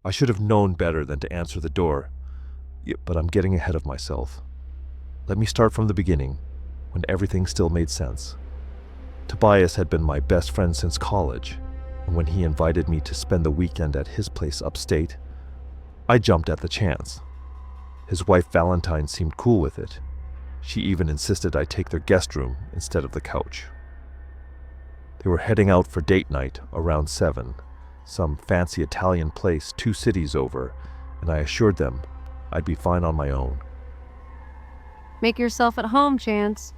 I should have known better than to answer the door, but I'm getting ahead of myself. Let me start from the beginning, when everything still made sense. Tobias had been my best friend since college, and when he invited me to spend the weekend at his place upstate, I jumped at the chance. His wife Valentine seemed cool with it. She even insisted I take their guest room instead of the couch. They were heading out for date night around 7, some fancy Italian place 2 cities over, and I assured them I'd be fine on my own. Make yourself at home, Chance,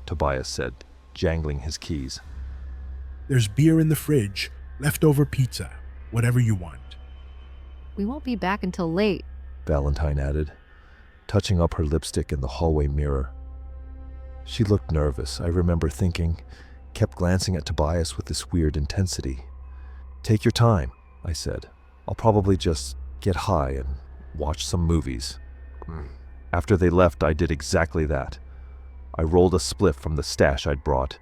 Tobias said, jangling his keys. There's beer in the fridge, leftover pizza, whatever you want. We won't be back until late. Valentine added, touching up her lipstick in the hallway mirror. She looked nervous, I remember thinking, kept glancing at Tobias with this weird intensity. Take your time, I said. I'll probably just get high and watch some movies. After they left, I did exactly that. I rolled a spliff from the stash I'd brought,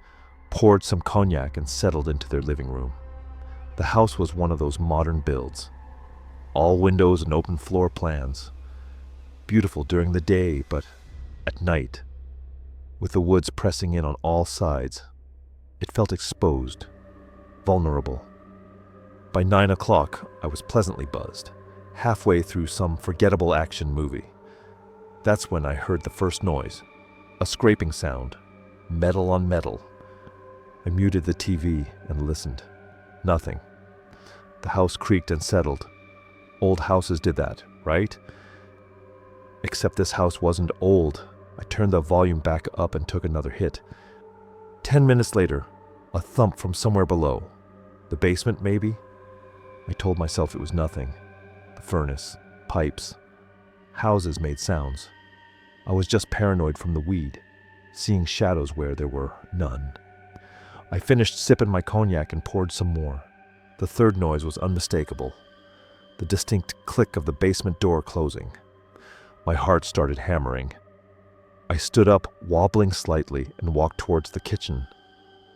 poured some cognac, and settled into their living room. The house was one of those modern builds. All windows and open floor plans. Beautiful during the day, but at night, with the woods pressing in on all sides, it felt exposed, vulnerable. By 9 o'clock, I was pleasantly buzzed, halfway through some forgettable action movie. That's when I heard the first noise, a scraping sound, metal on metal. I muted the TV and listened. Nothing. The house creaked and settled. Old houses did that, right? Except this house wasn't old. I turned the volume back up and took another hit. 10 minutes later, a thump from somewhere below. The basement, maybe? I told myself it was nothing. The furnace, pipes, houses made sounds. I was just paranoid from the weed, seeing shadows where there were none. I finished sipping my cognac and poured some more. The third noise was unmistakable. The distinct click of the basement door closing. My heart started hammering. I stood up, wobbling slightly, and walked towards the kitchen.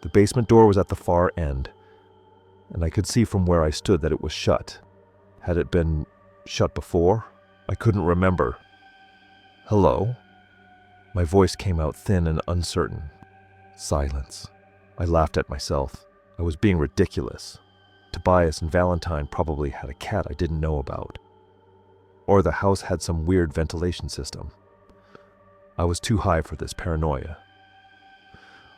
The basement door was at the far end, and I could see from where I stood that it was shut. Had it been shut before? I couldn't remember. Hello? My voice came out thin and uncertain. Silence. I laughed at myself. I was being ridiculous. Tobias and Valentine probably had a cat I didn't know about. Or the house had some weird ventilation system. I was too high for this paranoia.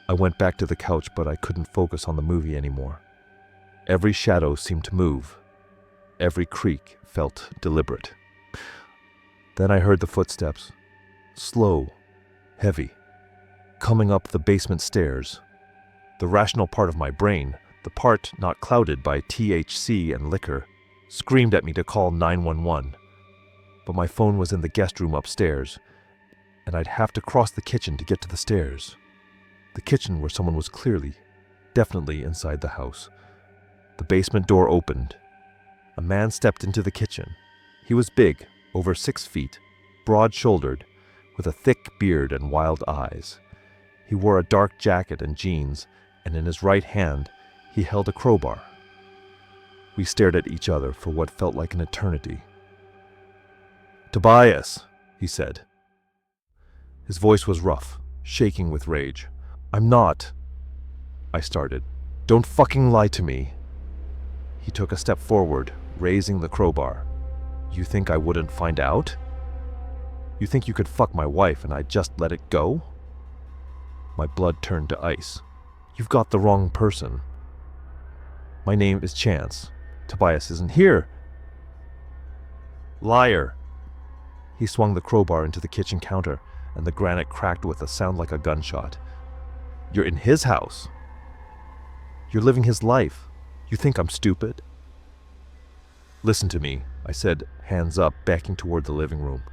I went back to the couch, but I couldn't focus on the movie anymore. Every shadow seemed to move. Every creak felt deliberate. Then I heard the footsteps. Slow, heavy, coming up the basement stairs. The rational part of my brain, the part not clouded by THC and liquor, screamed at me to call 911. But my phone was in the guest room upstairs, and I'd have to cross the kitchen to get to the stairs. The kitchen where someone was clearly, definitely inside the house. The basement door opened. A man stepped into the kitchen. He was big, over 6 feet, broad-shouldered, with a thick beard and wild eyes. He wore a dark jacket and jeans, and in his right hand, he held a crowbar. We stared at each other for what felt like an eternity. "Tobias," he said. His voice was rough, shaking with rage. "I'm not," I started. "Don't fucking lie to me." He took a step forward, raising the crowbar. "You think I wouldn't find out? You think you could fuck my wife and I'd just let it go?" My blood turned to ice. "You've got the wrong person. My name is Chance. Tobias isn't here." "Liar." He swung the crowbar into the kitchen counter, and the granite cracked with a sound like a gunshot. "You're in his house. You're living his life. You think I'm stupid?" "Listen to me," I said, hands up, backing toward the living room.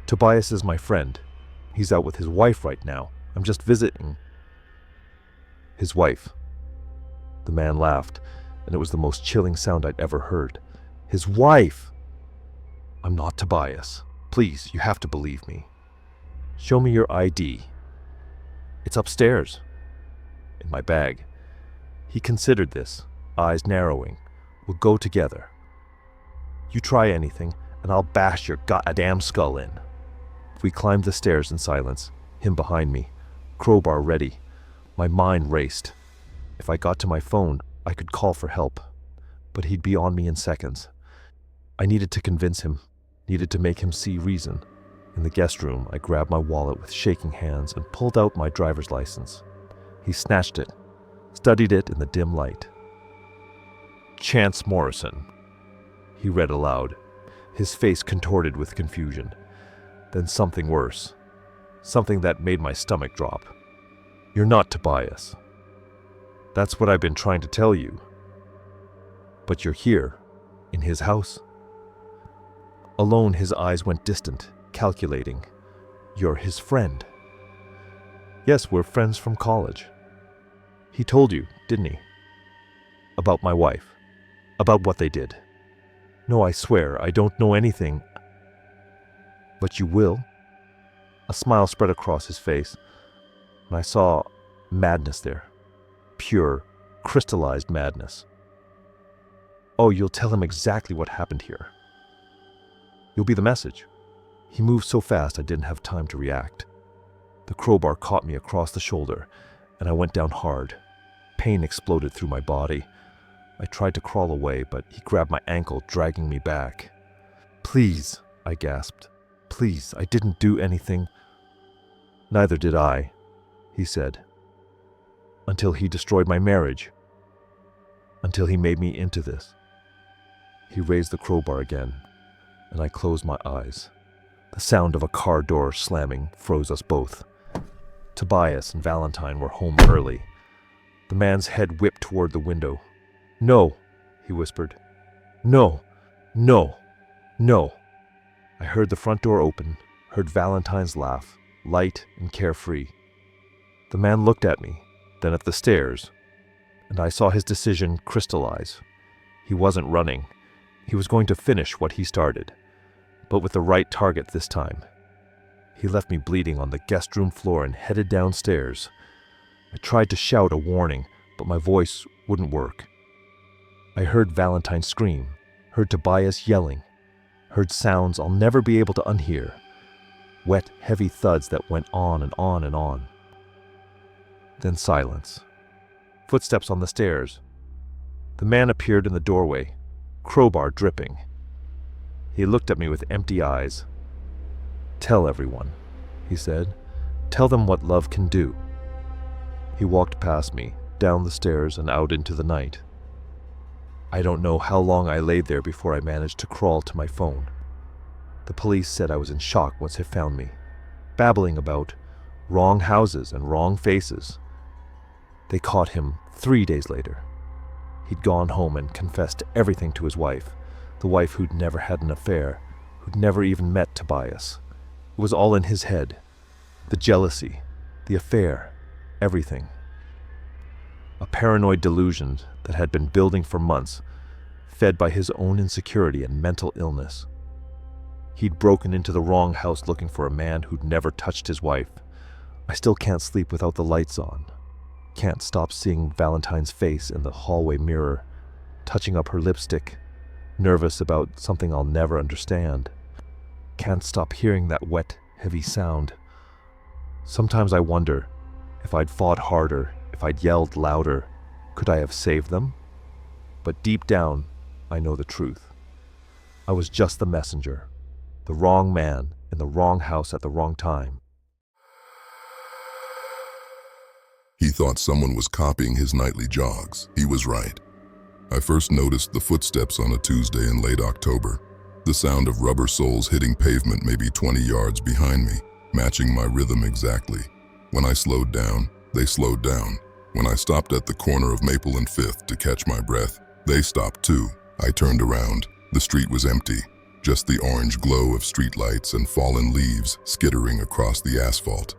"Tobias is my friend. He's out with his wife right now. I'm just visiting." "His wife." The man laughed, and it was the most chilling sound I'd ever heard. "His wife!" "I'm not Tobias. Please, you have to believe me." "Show me your ID." "It's upstairs." "In my bag." He considered this, eyes narrowing. "We'll go together." You try anything, and I'll bash your goddamn skull in. We climbed the stairs in silence, him behind me, crowbar ready. My mind raced. If I got to my phone, I could call for help, but he'd be on me in seconds. I needed to convince him, needed to make him see reason. In the guest room, I grabbed my wallet with shaking hands and pulled out my driver's license. He snatched it, studied it in the dim light. Chance Morrison, he read aloud, his face contorted with confusion. Then something worse, something that made my stomach drop. You're not Tobias. That's what I've been trying to tell you. But you're here, in his house. Alone, his eyes went distant, calculating. You're his friend. Yes, we're friends from college. He told you, didn't he? About my wife. About what they did. No, I swear, I don't know anything. But you will? A smile spread across his face, and I saw madness there. Pure, crystallized madness. Oh, you'll tell him exactly what happened here. You'll be the message. He moved so fast I didn't have time to react. The crowbar caught me across the shoulder, and I went down hard. Pain exploded through my body. I tried to crawl away, but he grabbed my ankle, dragging me back. Please, I gasped. Please, I didn't do anything. Neither did I, he said. Until he destroyed my marriage. Until he made me into this. He raised the crowbar again, and I closed my eyes. The sound of a car door slamming froze us both. Tobias and Valentine were home early. The man's head whipped toward the window. No, he whispered. No, no, no. I heard the front door open, heard Valentine's laugh, light and carefree. The man looked at me, then at the stairs, and I saw his decision crystallize. He wasn't running. He was going to finish what he started, but with the right target this time. He left me bleeding on the guest room floor and headed downstairs. I tried to shout a warning, but my voice wouldn't work. I heard Valentine scream, heard Tobias yelling, heard sounds I'll never be able to unhear. Wet, heavy thuds that went on and on and on. Then silence. Footsteps on the stairs. The man appeared in the doorway, crowbar dripping. He looked at me with empty eyes. Tell everyone, he said. Tell them what love can do. He walked past me, down the stairs and out into the night. I don't know how long I laid there before I managed to crawl to my phone. The police said I was in shock once they found me, babbling about wrong houses and wrong faces. They caught him 3 days later. He'd gone home and confessed everything to his wife, the wife who'd never had an affair, who'd never even met Tobias. It was all in his head. The jealousy, the affair, everything. A paranoid delusion that had been building for months, fed by his own insecurity and mental illness. He'd broken into the wrong house looking for a man who'd never touched his wife. I still can't sleep without the lights on. Can't stop seeing Valentine's face in the hallway mirror, touching up her lipstick, nervous about something I'll never understand. Can't stop hearing that wet, heavy sound. Sometimes I wonder, if I'd fought harder, if I'd yelled louder, could I have saved them? But deep down, I know the truth. I was just the messenger, the wrong man in the wrong house at the wrong time. He thought someone was copying his nightly jogs. He was right. I first noticed the footsteps on a Tuesday in late October. The sound of rubber soles hitting pavement maybe 20 yards behind me, matching my rhythm exactly. When I slowed down, they slowed down. When I stopped at the corner of Maple and 5th to catch my breath, they stopped too. I turned around. The street was empty. Just the orange glow of streetlights and fallen leaves skittering across the asphalt.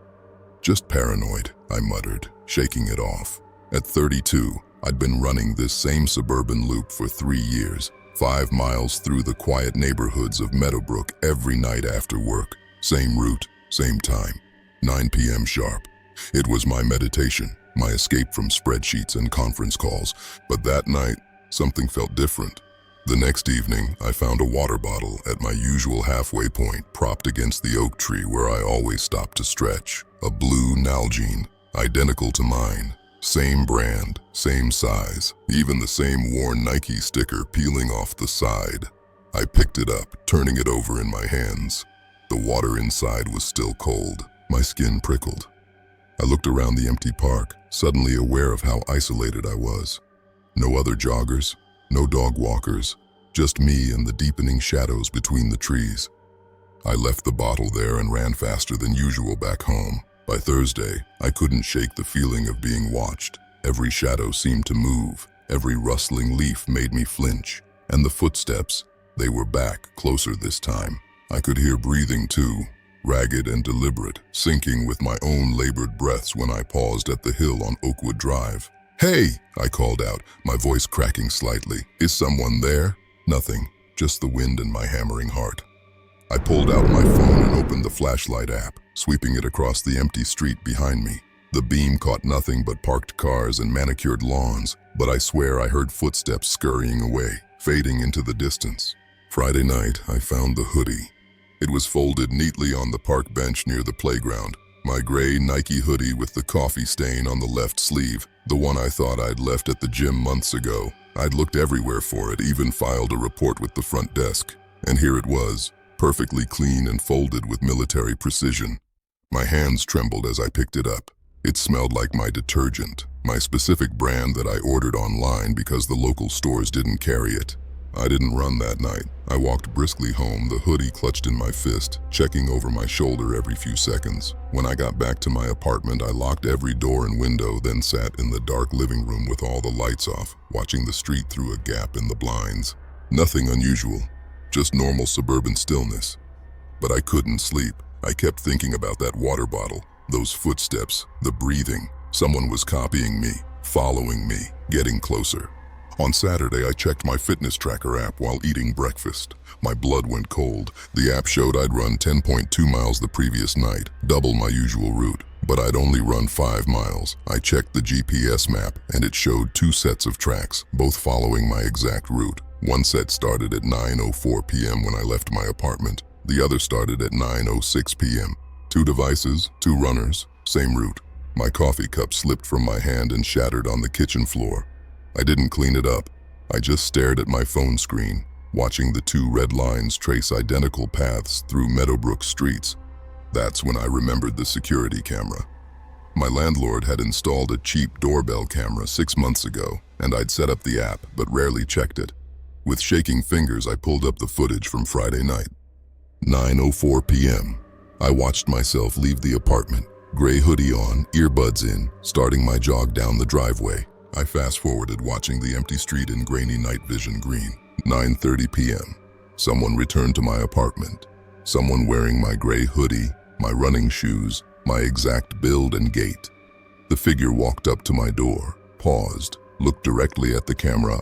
Just paranoid, I muttered, shaking it off. At 32, I'd been running this same suburban loop for 3 years, 5 miles through the quiet neighborhoods of Meadowbrook every night after work. Same route, same time, 9 p.m. sharp. It was my meditation, my escape from spreadsheets and conference calls. But that night, something felt different. The next evening, I found a water bottle at my usual halfway point, propped against the oak tree where I always stopped to stretch. A blue Nalgene, identical to mine. Same brand, same size, even the same worn Nike sticker peeling off the side. I picked it up, turning it over in my hands. The water inside was still cold. My skin prickled. I looked around the empty park, suddenly aware of how isolated I was. No other joggers, no dog walkers, just me and the deepening shadows between the trees. I left the bottle there and ran faster than usual back home. By Thursday, I couldn't shake the feeling of being watched. Every shadow seemed to move. Every rustling leaf made me flinch. And the footsteps, they were back, closer this time. I could hear breathing too, ragged and deliberate, syncing with my own labored breaths when I paused at the hill on Oakwood Drive. "Hey!" I called out, my voice cracking slightly. "Is someone there?" Nothing, just the wind in my hammering heart. I pulled out my phone and opened the flashlight app, sweeping it across the empty street behind me. The beam caught nothing but parked cars and manicured lawns, but I swear I heard footsteps scurrying away, fading into the distance. Friday night, I found the hoodie. It was folded neatly on the park bench near the playground. My gray Nike hoodie with the coffee stain on the left sleeve, the one I thought I'd left at the gym months ago. I'd looked everywhere for it, even filed a report with the front desk. And here it was, perfectly clean and folded with military precision. My hands trembled as I picked it up. It smelled like my detergent, my specific brand that I ordered online because the local stores didn't carry it. I didn't run that night. I walked briskly home, the hoodie clutched in my fist, checking over my shoulder every few seconds. When I got back to my apartment, I locked every door and window, then sat in the dark living room with all the lights off, watching the street through a gap in the blinds. Nothing unusual, just normal suburban stillness. But I couldn't sleep. I kept thinking about that water bottle, those footsteps, the breathing. Someone was copying me, following me, getting closer. On Saturday, I checked my fitness tracker app while eating breakfast. My blood went cold. The app showed I'd run 10.2 miles the previous night, double my usual route. But I'd only run 5 miles. I checked the GPS map, and it showed 2 sets of tracks, both following my exact route. One set started at 9:04 p.m. when I left my apartment. The other started at 9:06 p.m. 2 devices, 2 runners, same route. My coffee cup slipped from my hand and shattered on the kitchen floor. I didn't clean it up. I just stared at my phone screen, watching the 2 red lines trace identical paths through Meadowbrook streets. That's when I remembered the security camera. My landlord had installed a cheap doorbell camera 6 months ago, and I'd set up the app but rarely checked it. With shaking fingers, I pulled up the footage from Friday night. 9:04 p.m. I watched myself leave the apartment, gray hoodie on, earbuds in, starting my jog down the driveway. I fast-forwarded, watching the empty street in grainy night vision green. 9:30 p.m. Someone returned to my apartment. Someone wearing my gray hoodie, my running shoes, my exact build and gait. The figure walked up to my door, paused, looked directly at the camera.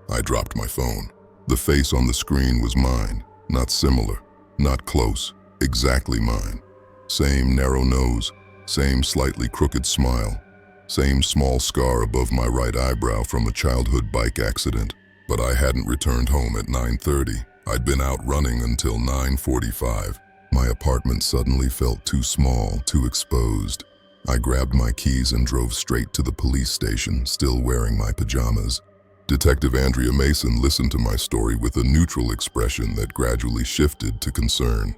I dropped my phone. The face on the screen was mine, not similar, not close, exactly mine. Same narrow nose, same slightly crooked smile. Same small scar above my right eyebrow from a childhood bike accident. But I hadn't returned home at 9:30. I'd been out running until 9:45. My apartment suddenly felt too small, too exposed. I grabbed my keys and drove straight to the police station, still wearing my pajamas. Detective Andrea Mason listened to my story with a neutral expression that gradually shifted to concern.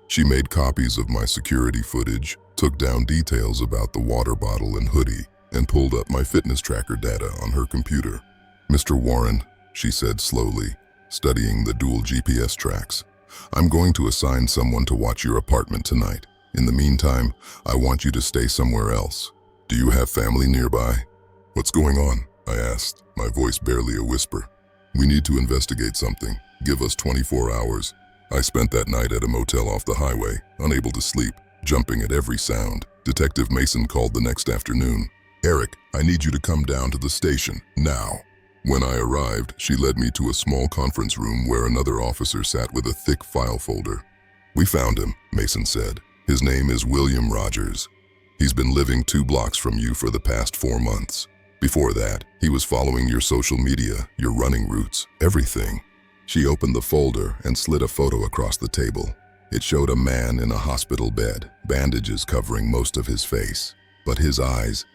She made copies of my security footage, took down details about the water bottle and hoodie, and pulled up my fitness tracker data on her computer. "Mr. Warren," she said slowly, studying the dual GPS tracks, "I'm going to assign someone to watch your apartment tonight. In the meantime, I want you to stay somewhere else. Do you have family nearby?" "What's going on?" I asked, my voice barely a whisper. "We need to investigate something. Give us 24 hours. I spent that night at a motel off the highway, unable to sleep, jumping at every sound." Detective Mason called the next afternoon. "Eric, I need you to come down to the station, now." When I arrived, she led me to a small conference room where another officer sat with a thick file folder. "We found him," Mason said. "His name is William Rogers. He's been living 2 blocks from you for the past 4 months. Before that, he was following your social media, your running routes, everything. She opened the folder and slid a photo across the table. It showed a man in a hospital bed, bandages covering most of his face. But his eyes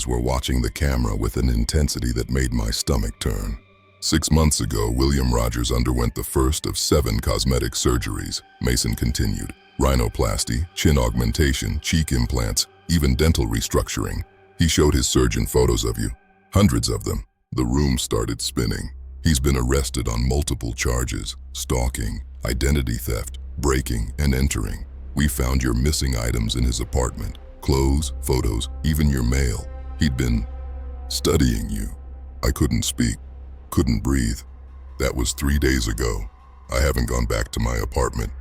were watching the camera with an intensity that made my stomach turn. 6 months ago, William Rogers underwent the first of 7 cosmetic surgeries, Mason continued. Rhinoplasty, chin augmentation, cheek implants, even dental restructuring. He showed his surgeon photos of you, hundreds of them. The room started spinning. He's been arrested on multiple charges: stalking, identity theft, breaking and entering. We found your missing items in his apartment, clothes, photos, even your mail. He'd been studying you. I couldn't speak, couldn't breathe. That was 3 days ago. I haven't gone back to my apartment.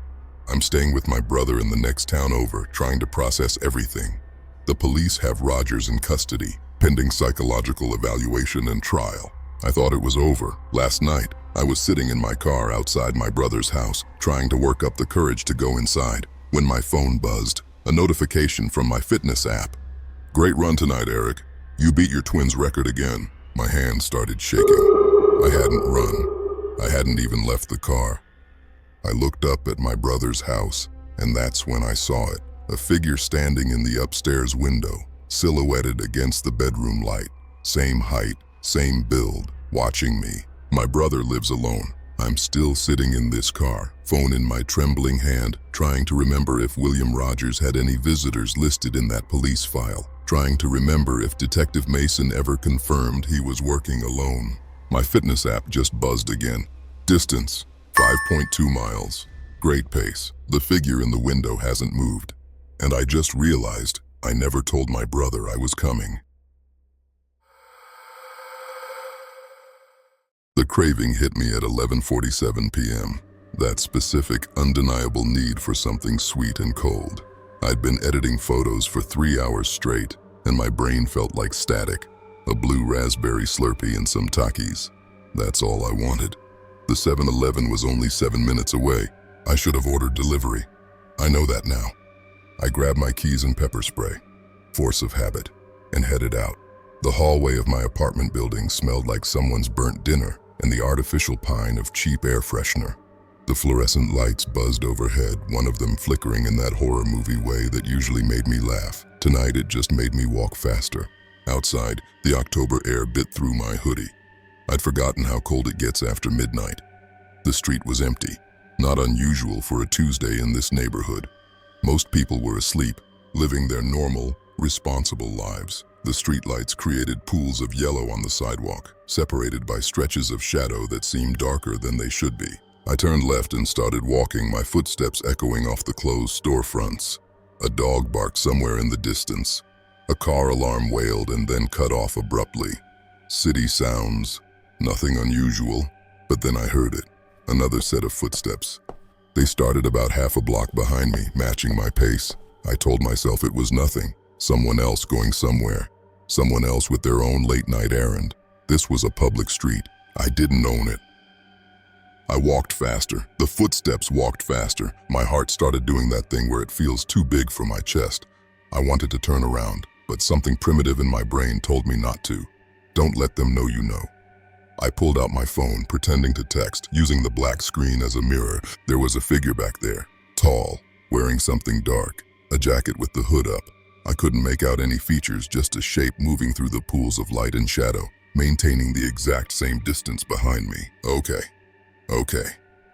I'm staying with my brother in the next town over, trying to process everything. The police have Rogers in custody, pending psychological evaluation and trial. I thought it was over. Last night, I was sitting in my car outside my brother's house, trying to work up the courage to go inside, when my phone buzzed, a notification from my fitness app. "Great run tonight, Eric. You beat your twins' record again." My hands started shaking. I hadn't run. I hadn't even left the car. I looked up at my brother's house, and that's when I saw it. A figure standing in the upstairs window, silhouetted against the bedroom light. Same height, same build, watching me. My brother lives alone. I'm still sitting in this car, phone in my trembling hand, trying to remember if William Rogers had any visitors listed in that police file, trying to remember if Detective Mason ever confirmed he was working alone. My fitness app just buzzed again. Distance, 5.2 miles. Great pace. The figure in the window hasn't moved. And I just realized I never told my brother I was coming. The craving hit me at 11:47 p.m. That specific, undeniable need for something sweet and cold. I'd been editing photos for 3 hours straight, and my brain felt like static. A blue raspberry Slurpee and some Takis. That's all I wanted. The 7-Eleven was only 7 minutes away. I should have ordered delivery. I know that now. I grabbed my keys and pepper spray, force of habit, and headed out. The hallway of my apartment building smelled like someone's burnt dinner and the artificial pine of cheap air freshener. The fluorescent lights buzzed overhead, one of them flickering in that horror movie way that usually made me laugh. Tonight it just made me walk faster. Outside, the October air bit through my hoodie. I'd forgotten how cold it gets after midnight. The street was empty, not unusual for a Tuesday in this neighborhood. Most people were asleep, living their normal, responsible lives. The streetlights created pools of yellow on the sidewalk, separated by stretches of shadow that seemed darker than they should be. I turned left and started walking, my footsteps echoing off the closed storefronts. A dog barked somewhere in the distance. A car alarm wailed and then cut off abruptly. City sounds, nothing unusual, but then I heard it. Another set of footsteps. They started about half a block behind me, matching my pace. I told myself it was nothing. Someone else going somewhere. Someone else with their own late-night errand. This was a public street. I didn't own it. I walked faster. The footsteps walked faster. My heart started doing that thing where it feels too big for my chest. I wanted to turn around, but something primitive in my brain told me not to. Don't let them know you know. I pulled out my phone, pretending to text, using the black screen as a mirror. There was a figure back there, tall, wearing something dark, a jacket with the hood up. I couldn't make out any features, just a shape moving through the pools of light and shadow, maintaining the exact same distance behind me. Okay.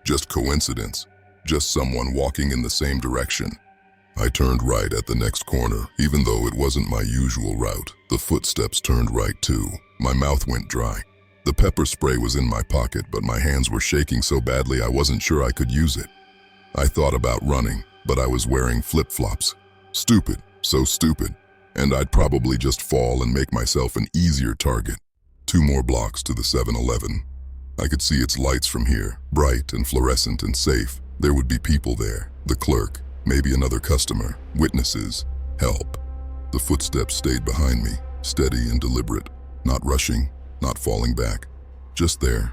Just coincidence. Just someone walking in the same direction. I turned right at the next corner, even though it wasn't my usual route. The footsteps turned right too. My mouth went dry. The pepper spray was in my pocket, but my hands were shaking so badly I wasn't sure I could use it. I thought about running, but I was wearing flip-flops. Stupid, so stupid. And I'd probably just fall and make myself an easier target. 2 more blocks to the 7-Eleven. I could see its lights from here, bright and fluorescent and safe. There would be people there, the clerk, maybe another customer, witnesses, help. The footsteps stayed behind me, steady and deliberate, not rushing, not falling back, just there.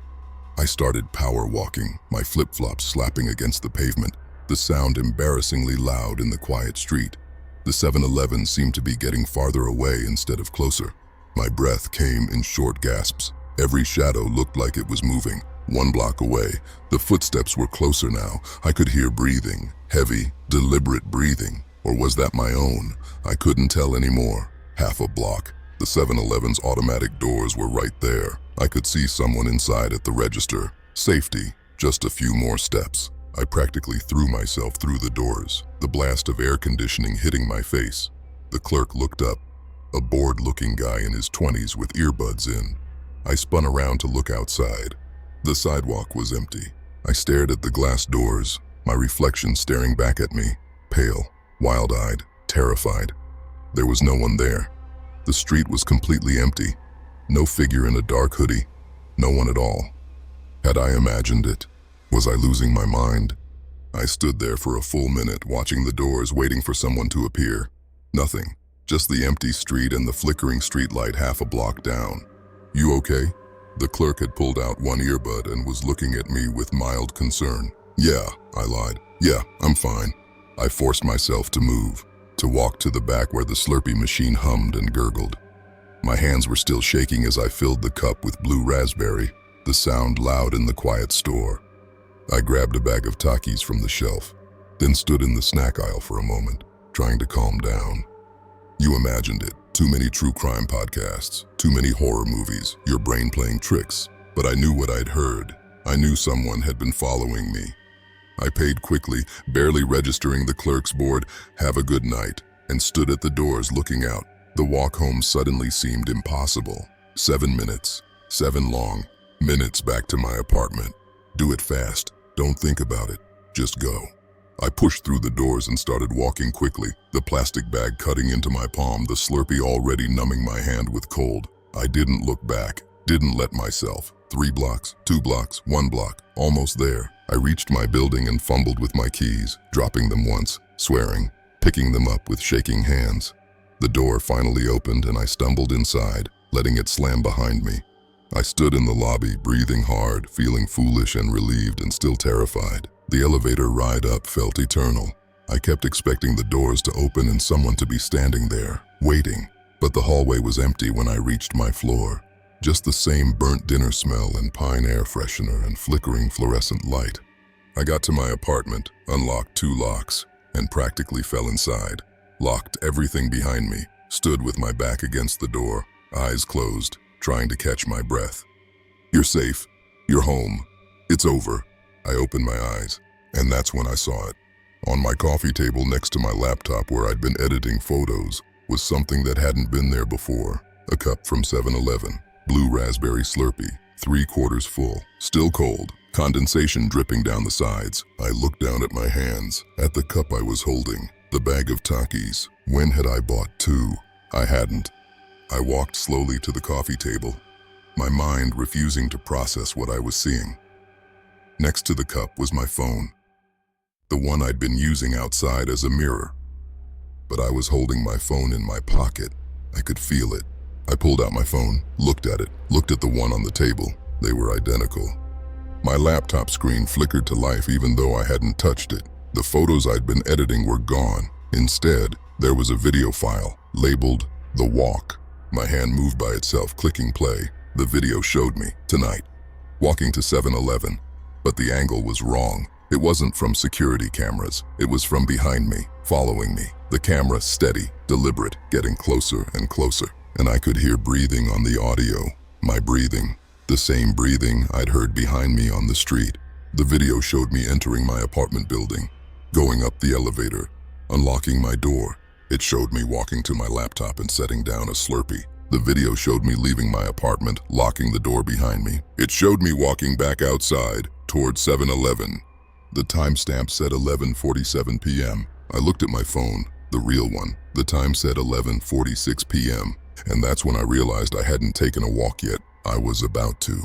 I started power walking, my flip-flops slapping against the pavement, the sound embarrassingly loud in the quiet street. The 7-Eleven seemed to be getting farther away instead of closer. My breath came in short gasps. Every shadow looked like it was moving. 1 block away, the footsteps were closer now. I could hear breathing, heavy, deliberate breathing. Or was that my own? I couldn't tell anymore. Half a block. The 7-Eleven's automatic doors were right there. I could see someone inside at the register. Safety. Just a few more steps. I practically threw myself through the doors, the blast of air conditioning hitting my face. The clerk looked up, a bored-looking guy in his 20s with earbuds in. I spun around to look outside. The sidewalk was empty. I stared at the glass doors, my reflection staring back at me, pale, wild-eyed, terrified. There was no one there. The street was completely empty. No figure in a dark hoodie. No one at all. Had I imagined it? Was I losing my mind? I stood there for a full minute, watching the doors, waiting for someone to appear. Nothing. Just the empty street and the flickering streetlight half a block down. "You okay?" The clerk had pulled out one earbud and was looking at me with mild concern. "Yeah," I lied. "Yeah, I'm fine." I forced myself to move, to walk to the back where the Slurpee machine hummed and gurgled. My hands were still shaking as I filled the cup with blue raspberry, the sound loud in the quiet store. I grabbed a bag of Takis from the shelf, then stood in the snack aisle for a moment, trying to calm down. You imagined it. Too many true crime podcasts, too many horror movies, your brain playing tricks. But I knew what I'd heard. I knew someone had been following me. I paid quickly, barely registering the clerk's board, "Have a good night," and stood at the doors looking out. The walk home suddenly seemed impossible. 7 minutes, 7 long minutes back to my apartment. Do it fast. Don't think about it. Just go. I pushed through the doors and started walking quickly, the plastic bag cutting into my palm, the Slurpee already numbing my hand with cold. I didn't look back, didn't let myself. 3 blocks, 2 blocks, 1 block, almost there. I reached my building and fumbled with my keys, dropping them once, swearing, picking them up with shaking hands. The door finally opened and I stumbled inside, letting it slam behind me. I stood in the lobby, breathing hard, feeling foolish and relieved and still terrified. The elevator ride up felt eternal. I kept expecting the doors to open and someone to be standing there, waiting. But the hallway was empty when I reached my floor. Just the same burnt dinner smell and pine air freshener and flickering fluorescent light. I got to my apartment, unlocked 2 locks, and practically fell inside. Locked everything behind me, stood with my back against the door, eyes closed, trying to catch my breath. "You're safe. You're home. It's over." I opened my eyes, and that's when I saw it. On my coffee table next to my laptop where I'd been editing photos was something that hadn't been there before. A cup from 7-Eleven, blue raspberry Slurpee, 3/4 full, still cold, condensation dripping down the sides. I looked down at my hands, at the cup I was holding, the bag of Takis. When had I bought 2? I hadn't. I walked slowly to the coffee table, my mind refusing to process what I was seeing. Next to the cup was my phone, the one I'd been using outside as a mirror. But I was holding my phone in my pocket. I could feel it. I pulled out my phone, looked at it, looked at the one on the table. They were identical. My laptop screen flickered to life even though I hadn't touched it. The photos I'd been editing were gone. Instead, there was a video file, labeled The Walk. My hand moved by itself, clicking play. The video showed me, tonight, walking to 7-Eleven. But the angle was wrong. It wasn't from security cameras. It was from behind me, following me. The camera steady, deliberate, getting closer and closer. And I could hear breathing on the audio. My breathing. The same breathing I'd heard behind me on the street. The video showed me entering my apartment building, going up the elevator, unlocking my door. It showed me walking to my laptop and setting down a Slurpee. The video showed me leaving my apartment, locking the door behind me. It showed me walking back outside, towards 7-Eleven. The timestamp said 11:47 p.m. I looked at my phone, the real one. The time said 11:46 p.m. And that's when I realized I hadn't taken a walk yet. I was about to.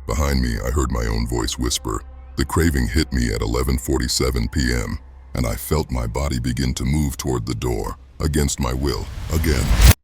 Behind me, I heard my own voice whisper. The craving hit me at 11:47 p.m. and I felt my body begin to move toward the door, against my will, again.